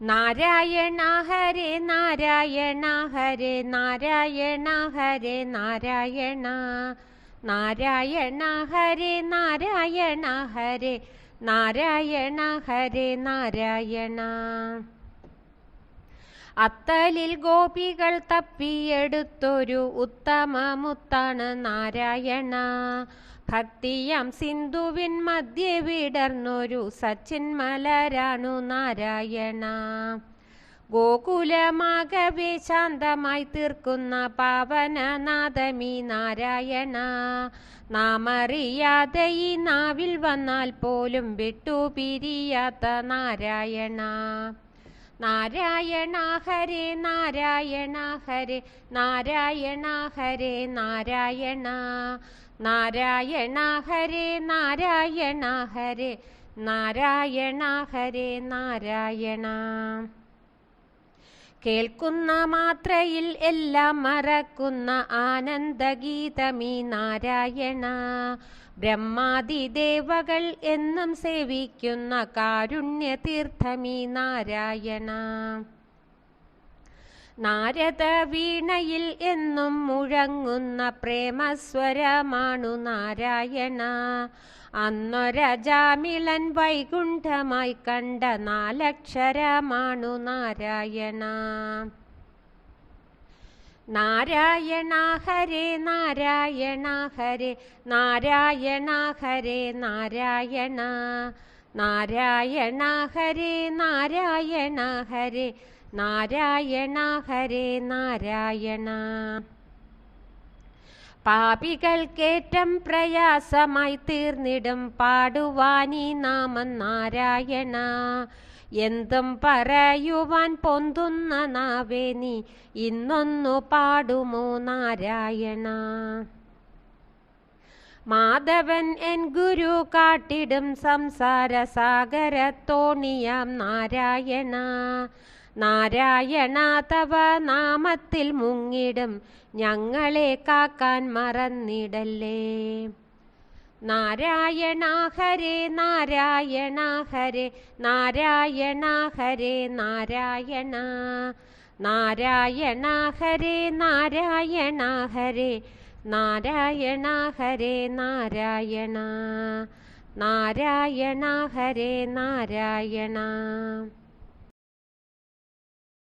നാരായണ ഹരേ നാരായണ ഹരേ നാരായണ ഹരേ നാരായണ നാരായണ ഹരേ നാരായണ ഹരേ നാരായണ ഹരേ നാരായണ. അത്തലിൽ ഗോപികൾ തപ്പിയെടുത്തൊരു ഉത്തമമുത്താണ് നാരായണ. ഭക്തിയാം സിന്ധുവിൻ മധ്യേ വിടർന്നൊരു സച്ചിന്മലരാണു നാരായണ. ഗോകുലമാകവേ ശാന്തമായി തീർക്കുന്ന പാവനനാദമീ നാരായണ. നാമറിയാതെ ഈ നാവിൽ വന്നാൽ പോലും വിട്ടുപിരിയാത്ത നാരായണ. നാരായണ ഹരേ നാരായണ ഹരേ നാരായണ ഹരേ നാരായണ നാരായണ ഹരേ നാരായണ ഹരേ നാരായണ ഹരേ നാരായണ. കേൾക്കുന്ന മാത്രയിൽ എല്ലാം മറക്കുന്ന ആനന്ദഗീതമീ നാരായണ. ബ്രഹ്മാദിദേവകൾ എന്നും സേവിക്കുന്ന കാരുണ്യതീർത്ഥമീ നാരായണ. നാരദ വീണയിൽ എന്നും മുഴങ്ങുന്ന പ്രേമസ്വരമാണു നാരായണ. അന്നൊരജാമിളൻ വൈകുണ്ഠമായി കണ്ട നാലക്ഷരമാണു നാരായണ. നാരായണ ഹരേ നാരായണ ഹരേ നാരായണ ഹരേ നാരായണ നാരായണ ഹരേ നാരായണ ഹരേ നാരായണ ഹരേ നാരായണ. പാപികൾക്കേറ്റം പ്രയാസമായി തീർന്നിടും പാടുവാനീ നാമം നാരായണ. എന്തും പറയുവാൻ പൊന്തുന്ന നാവേ നീ ഇന്നൊന്നു പാടുമോ നാരായണ. മാധവൻ എൻ ഗുരു കാട്ടിടും സംസാര സാഗരത്തോണിയാം നാരായണ. നാരായണ തവ നാമത്തിൽ മുങ്ങിടും ഞങ്ങളെ കാക്കാൻ മറന്നിടല്ലേ. നാരായണ ഹരേ നാരായണ ഹരേ നാരായണ ഹരേ നാരായണ നാരായണ ഹരേ നാരായണ ഹരേ നാരായണ ഹരേ നാരായണ നാരായണ ഹരേ നാരായണ.